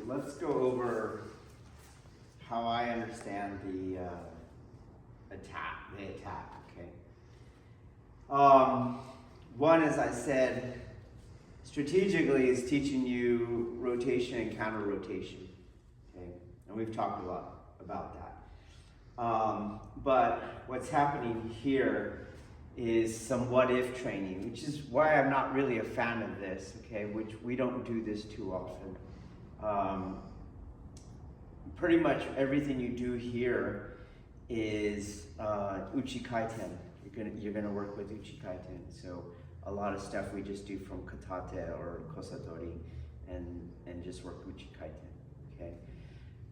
let's go over how I understand the attack, okay? One, as I said, strategically is teaching you rotation and counter rotation, okay? And we've talked a lot about that. But what's happening here is some what-if training, which is why I'm not really a fan of this, okay? Which we don't do this too often. Pretty much everything you do here is uchi kaiten. You're gonna work with uchi kaiten. So a lot of stuff we just do from katate or kosadori, and just work uchi kaiten. Okay.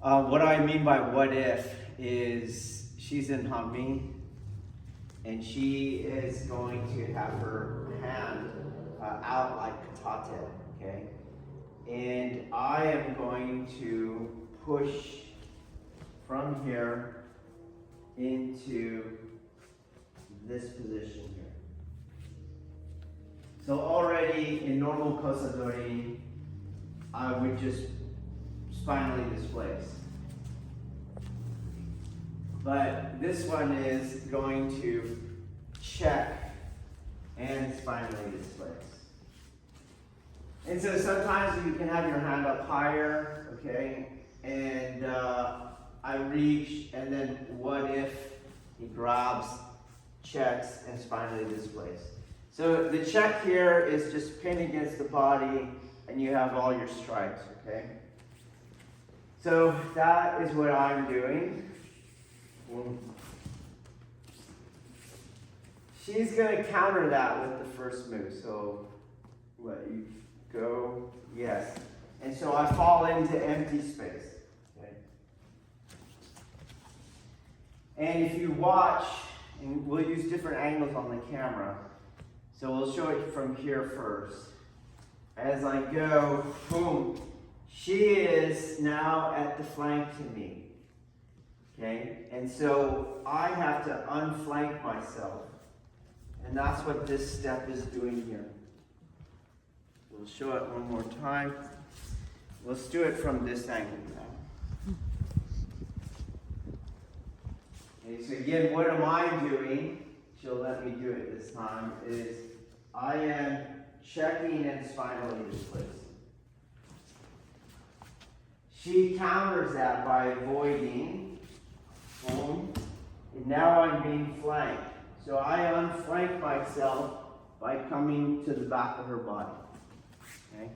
What I mean by what if is she's in Hanmi, and she is going to have her hand out like katate. Okay. And I am going to push from here into this position here. So already in normal kosadori, I would just spinally displace. But this one is going to check and spinally displace. And so sometimes you can have your hand up higher, okay? And I reach, and then what if he grabs, checks, and spinally displays. So the check here is just pinned against the body, and you have all your strikes, okay? So that is what I'm doing. She's going to counter that with the first move. So let you go, yes. And so I fall into empty space. Okay. And if you watch, and we'll use different angles on the camera, so we'll show it from here first. As I go, boom, she is now at the flank to me. Okay, and so I have to unflank myself. And that's what this step is doing here. We'll show it one more time. Let's do it from this angle now. Okay, so again, what am I doing? She'll let me do it this time, is I am checking and spinally displacing. She counters that by avoiding, boom, and now I'm being flanked. So I unflank myself by coming to the back of her body. Okay?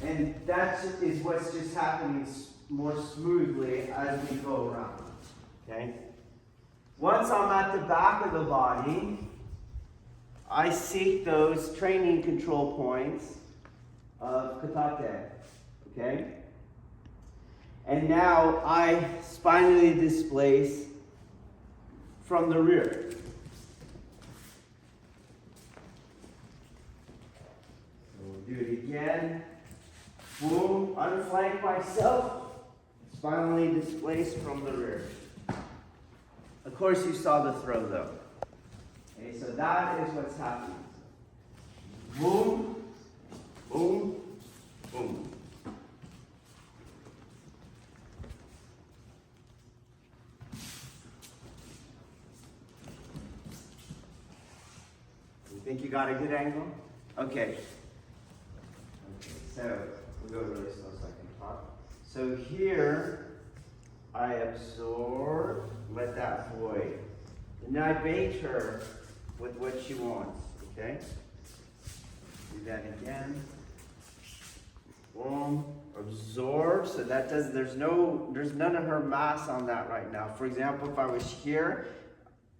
And that is what's just happening more smoothly as we go around. Okay? Once I'm at the back of the body, I seek those training control points of katate. Okay? And now I spinally displace from the rear. So we'll do it again. Boom, unflank myself, spinally displace from the rear. Of course you saw the throw though. Okay, so that is what's happening. Boom, boom, boom. Think you got a good angle? Okay. Okay, so we'll go really slow so I can talk. So here, I absorb, let that void. And now I bait her with what she wants, okay? Do that again. Boom, absorb, so that does, there's none of her mass on that right now. For example, if I was here,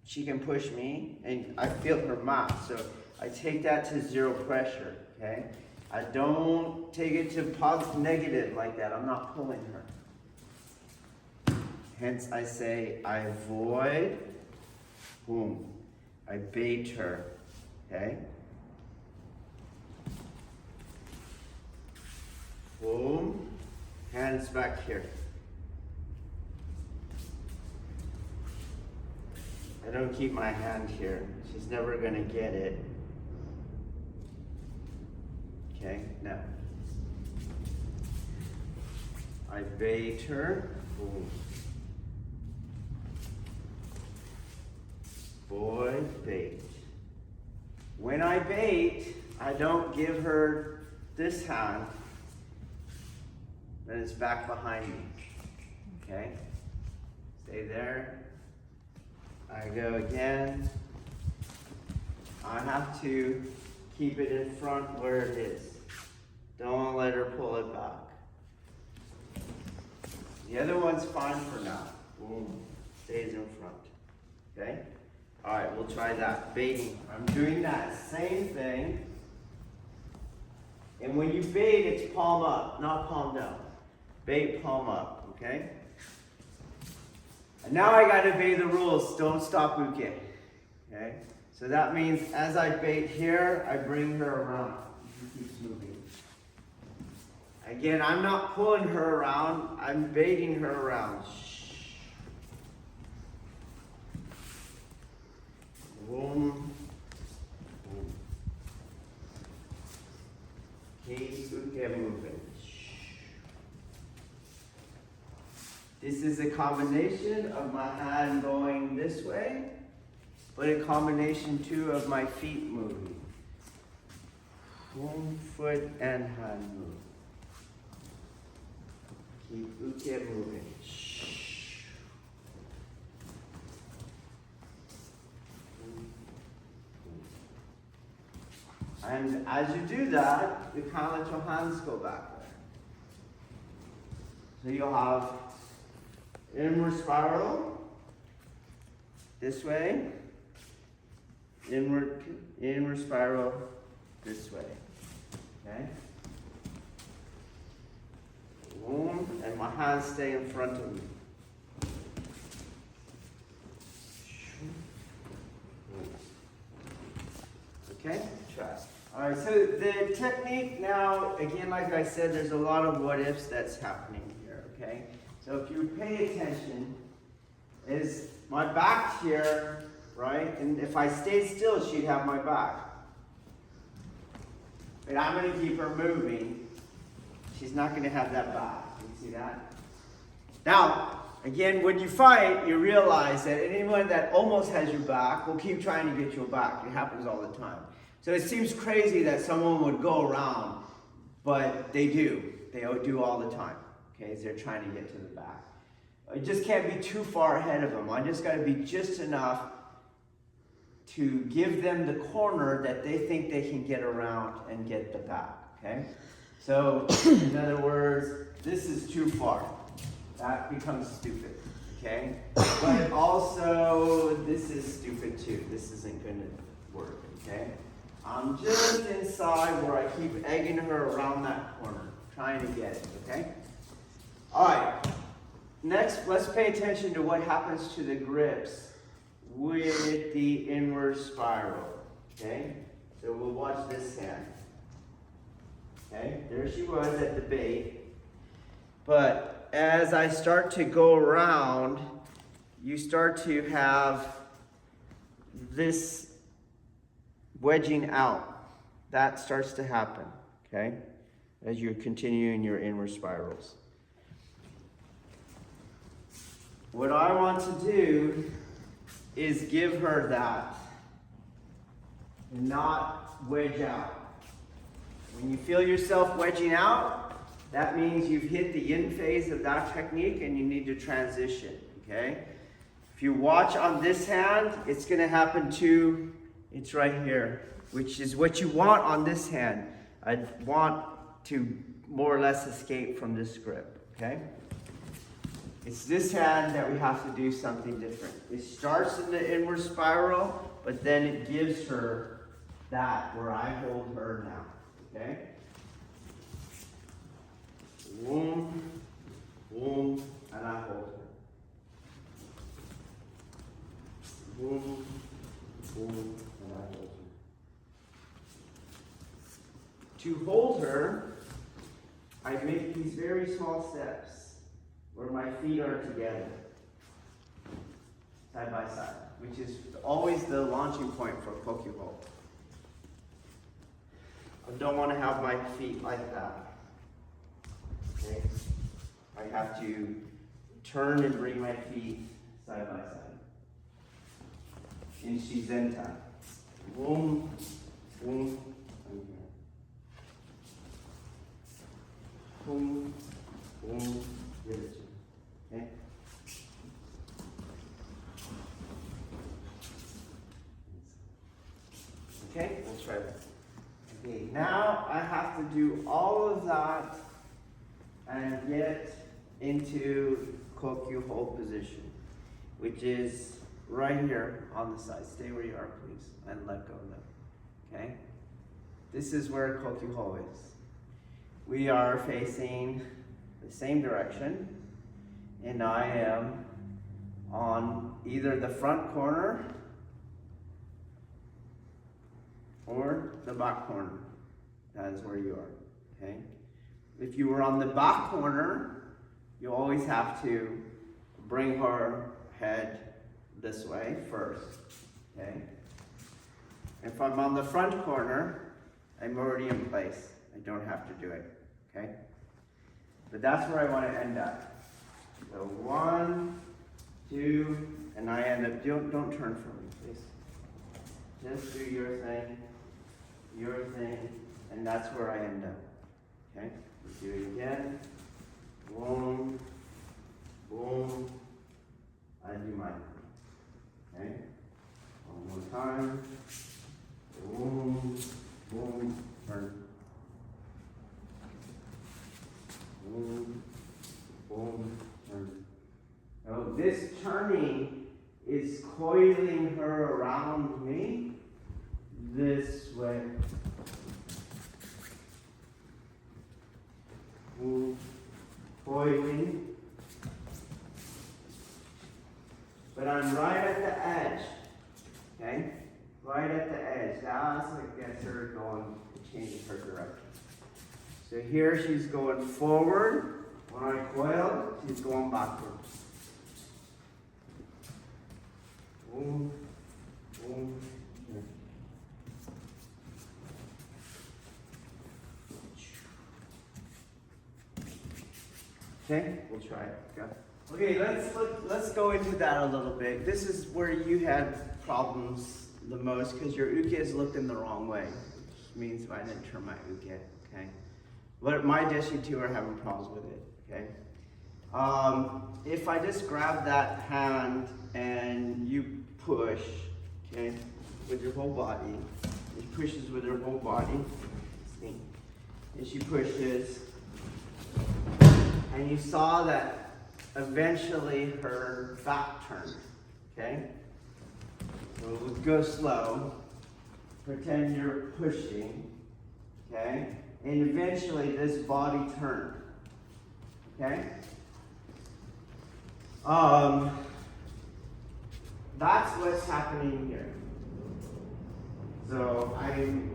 she can push me, and I feel her mass, so I take that to zero pressure, okay? I don't take it to positive, negative like that. I'm not pulling her. Hence, I say, I avoid, boom. I bait her, okay? Boom, hands back here. I don't keep my hand here. She's never gonna get it. Okay, now. I bait her. Boom. Boy, bait. When I bait, I don't give her this hand, then it's back behind me. Okay? Stay there. I go again. I have to keep it in front where it is. Don't let her pull it back. The other one's fine for now. Boom. Stays in front. Okay? Alright, we'll try that. Baiting. I'm doing that same thing. And when you bait, it's palm up, not palm down. Bait, palm up. Okay? And now I gotta obey the rules. Don't stop uke. Okay? So that means as I bait here, I bring her around. She keeps moving. Again, I'm not pulling her around. I'm baiting her around. Shh. Boom. Boom. Keep uke moving. This is a combination of my hand going this way, but a combination too of my feet moving. Boom, foot and hand move. Keep uke moving. And as you do that, you kind of let your hands go back there. So you'll have inward spiral this way, inward spiral this way. Okay? Boom, and my hands stay in front of me. Okay? Try. Alright, so the technique now, again, like I said, there's a lot of what ifs that's happening here, okay? So if you pay attention, is my back here, right? And if I stayed still, she'd have my back. But I'm going to keep her moving. She's not going to have that back. You see that? Now, again, when you fight, you realize that anyone that almost has your back will keep trying to get your back. It happens all the time. So it seems crazy that someone would go around, but they do. They do all the time. Okay, as they're trying to get to the back. I just can't be too far ahead of them. I just got to be just enough to give them the corner that they think they can get around and get the back. Okay? So, in other words, this is too far. That becomes stupid. Okay? But also, this is stupid too. This isn't going to work. Okay? I'm just inside where I keep egging her around that corner, trying to get it. Okay? Alright, next let's pay attention to what happens to the grips with the inward spiral. Okay, so we'll watch this hand. Okay, there she was at the bait. But as I start to go around, you start to have this wedging out. That starts to happen, okay, as you're continuing your inward spirals. What I want to do is give her that and not wedge out. When you feel yourself wedging out, that means you've hit the yin phase of that technique and you need to transition, okay? If you watch on this hand, it's going to happen too. It's right here, which is what you want on this hand. I want to more or less escape from this grip, okay? It's this hand that we have to do something different. It starts in the inward spiral, but then it gives her that where I hold her now. Okay? Boom, boom, and I hold her. Boom, boom, and I hold her. To hold her, I make these very small steps where my feet are together, side by side, which is always the launching point for Kokyu-Ho. I don't want to have my feet like that. Okay? I have to turn and bring my feet side by side. In Shizenta. Boom, boom, and here. Boom, boom, give it to me. Okay? Okay, we'll try that. Okay, now I have to do all of that and get into Kokyu-Ho position, which is right here on the side. Stay where you are, please, and let go of them. Okay? This is where Kokyu-Ho is. We are facing the same direction, and I am on either the front corner or the back corner. That is where you are. Okay? If you were on the back corner, you always have to bring her head this way first. Okay? If I'm on the front corner, I'm already in place. I don't have to do it. Okay? But that's where I want to end up. So 1, 2, and I end up, don't turn from me, please. Just do your thing, and that's where I end up. Okay? Let's do it again. Boom, boom. I do mine. Okay? One more time. Boom, boom, turn. Boom, boom, turn. Oh, this turning is coiling her around me this way. Move, coiling. But I'm right at the edge. Okay? Right at the edge. That's what gets her going to change her direction. So here she's going forward. When I coil, she's going backward. Boom, boom. Okay, we'll try it. Go. Okay, let's go into that a little bit. This is where you had problems the most because your uke is looking the wrong way, which means I didn't turn my uke. Okay, but my deshi too are having problems with it. Okay, if I just grab that hand and you push, okay, with your whole body, she pushes with her whole body, see, and she pushes. And you saw that eventually her back turned, okay? So we'll go slow. Pretend you're pushing, okay? And eventually this body turned, okay? That's what's happening here. So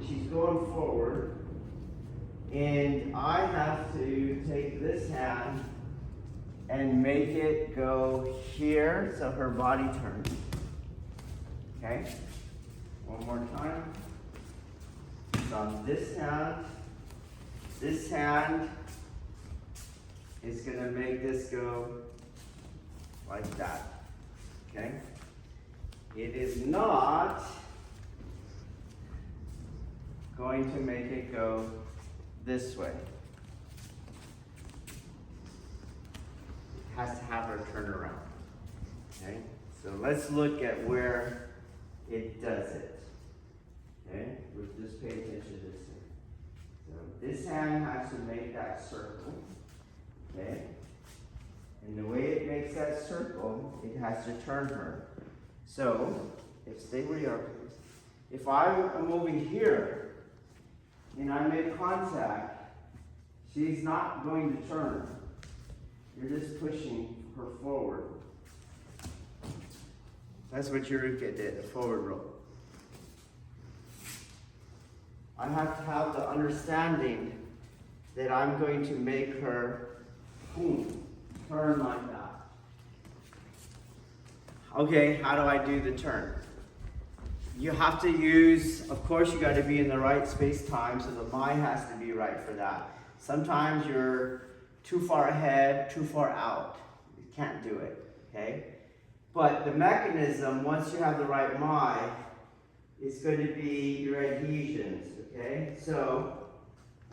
she's going forward. And I have to take this hand and make it go here so her body turns. Okay? One more time. So on this hand is going to make this go like that. Okay? It is not going to make it go this way. It has to have her turn around. Okay? So let's look at where it does it. Okay? We'll just pay attention to this thing. So this hand has to make that circle. Okay? And the way it makes that circle, it has to turn her. So, stay where you are, please. If I'm over here, and I make contact, she's not going to turn. You're just pushing her forward. That's what Yuruka did, the forward roll. I have to have the understanding that I'm going to make her boom, turn like that. Okay, how do I do the turn? You have to use, of course, you got to be in the right space-time, so the Maai has to be right for that. Sometimes your too far ahead, too far out. You can't do it, okay? But the mechanism, once you have the right Maai, is going to be your adhesions, okay? So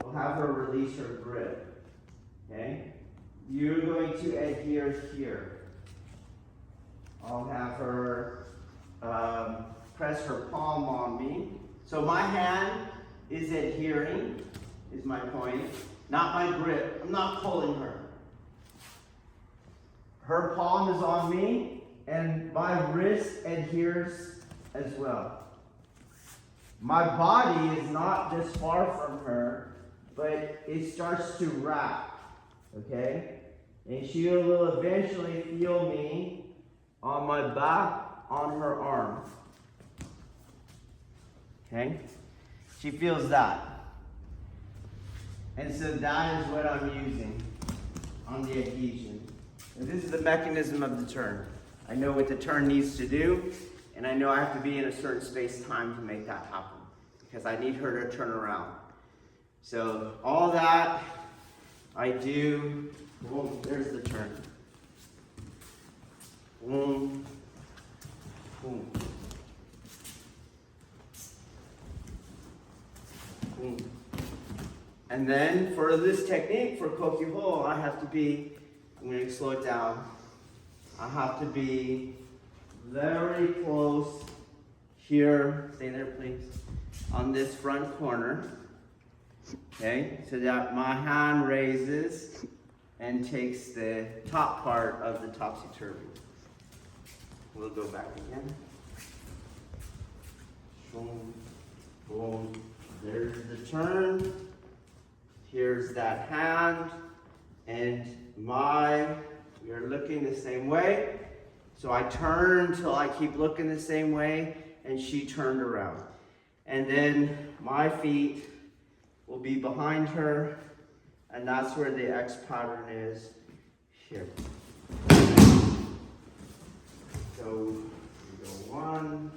we'll have her release her grip, okay? You're going to adhere here. I'll have her press her palm on me. So my hand is adhering, is my point. Not my grip. I'm not pulling her. Her palm is on me, and my wrist adheres as well. My body is not this far from her, but it starts to wrap, okay? And she will eventually feel me on my back, on her arm. Okay? She feels that. And so that is what I'm using on the adhesion. And this is the mechanism of the turn. I know what the turn needs to do, and I know I have to be in a certain space-time to make that happen, because I need her to turn around. So all that I do, boom, there's the turn. Boom, boom, boom. And then for this technique, for Kokyu-Ho, I have to be, I'm going to slow it down. I have to be very close here, stay there please, on this front corner. Okay, so that my hand raises and takes the top part of the topsy-turvy. We'll go back again. Boom, boom. There's the turn. Here's that hand. And you're looking the same way. So I turn till I keep looking the same way, and she turned around. And then my feet will be behind her, and that's where the X pattern is here. So we go one,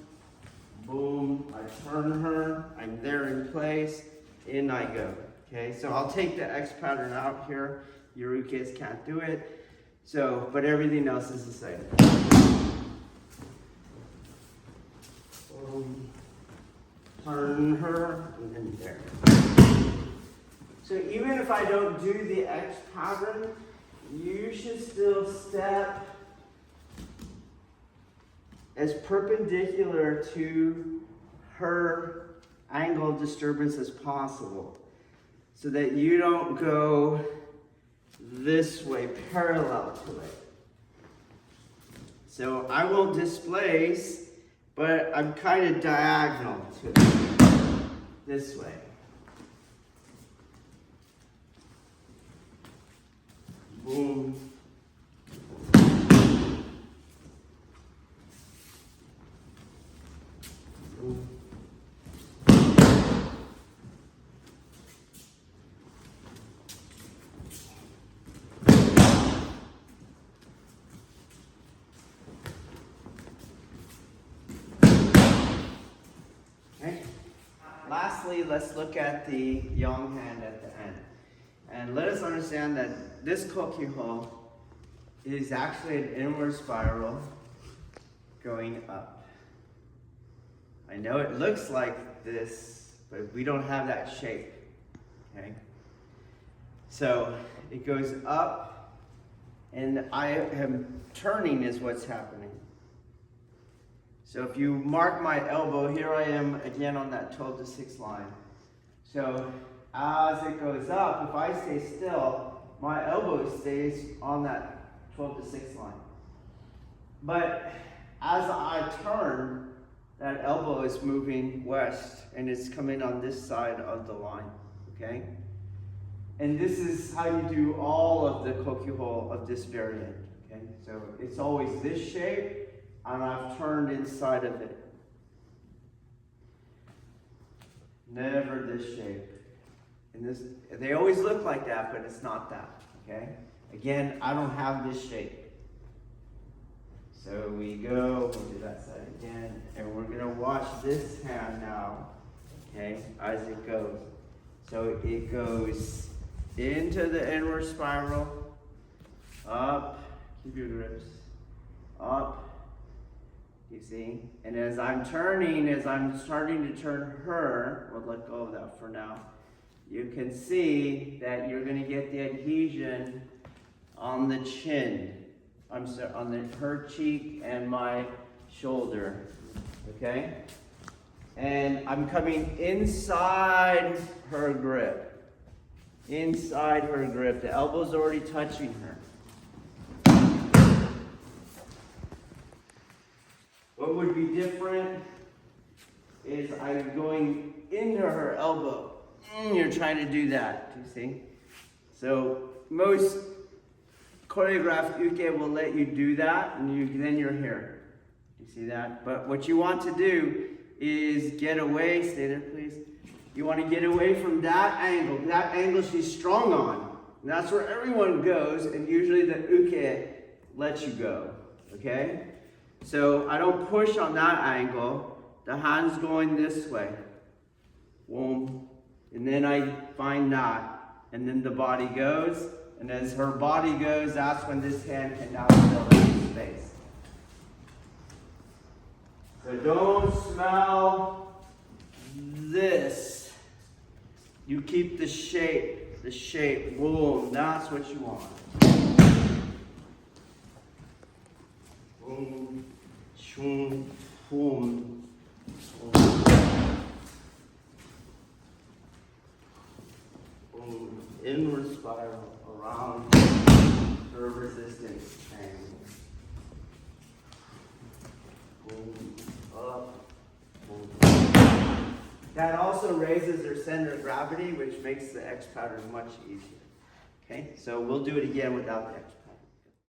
boom, I turn her, I'm there in place, in I go. Okay, so I'll take the X pattern out here. You kids can't do it. So, but everything else is the same. Boom, turn her, and then there. So even if I don't do the X pattern, you should still step as perpendicular to her angle of disturbance as possible, so that you don't go this way parallel to it. So I won't displace, but I'm kind of diagonal to it, this way. Boom. Boom. Okay. Lastly, let's look at the yang hand at the end. And let us understand that this Kokyu-Ho is actually an inward spiral going up. I know it looks like this, but we don't have that shape, okay? So it goes up, and I am turning is what's happening. So if you mark my elbow, here I am again on that 12 to 6 line. So as it goes up, if I stay still, my elbow stays on that 12 to 6 line. But as I turn, that elbow is moving west, and it's coming on this side of the line, okay? And this is how you do all of the Kokyu-Ho of this variant, okay? So it's always this shape, and I've turned inside of it. Never this shape. And this, they always look like that, but it's not that, okay? Again, I don't have this shape. So we go, we'll do that side again, and we're gonna watch this hand now, okay, as it goes. So it goes into the inward spiral, up, keep your grips, up, you see? And as I'm turning, as I'm starting to turn her, we'll let go of that for now, you can see that you're gonna get the adhesion on the chin. I'm sorry, on her cheek and my shoulder, okay? And I'm coming inside her grip. Inside her grip. The elbow's already touching her. What would be different is I'm going into her elbow. You're trying to do that, do you see? So most choreographed uke will let you do that, and then you're here. You see that? But what you want to do is get away, stay there please. You want to get away from that angle. That angle she's strong on. And that's where everyone goes, and usually the uke lets you go, okay? So I don't push on that angle. The hand's going this way. Boom. And then I find that. And then the body goes. And as her body goes, that's when this hand can now fill in space. So don't smell this. You keep the shape, boom, that's what you want. Boom, shoom, boom, boom. Boom, inward spiral around her resistance angle. Boom, up, boom. That also raises their center of gravity, which makes the X pattern much easier. Okay, so we'll do it again without the X pattern.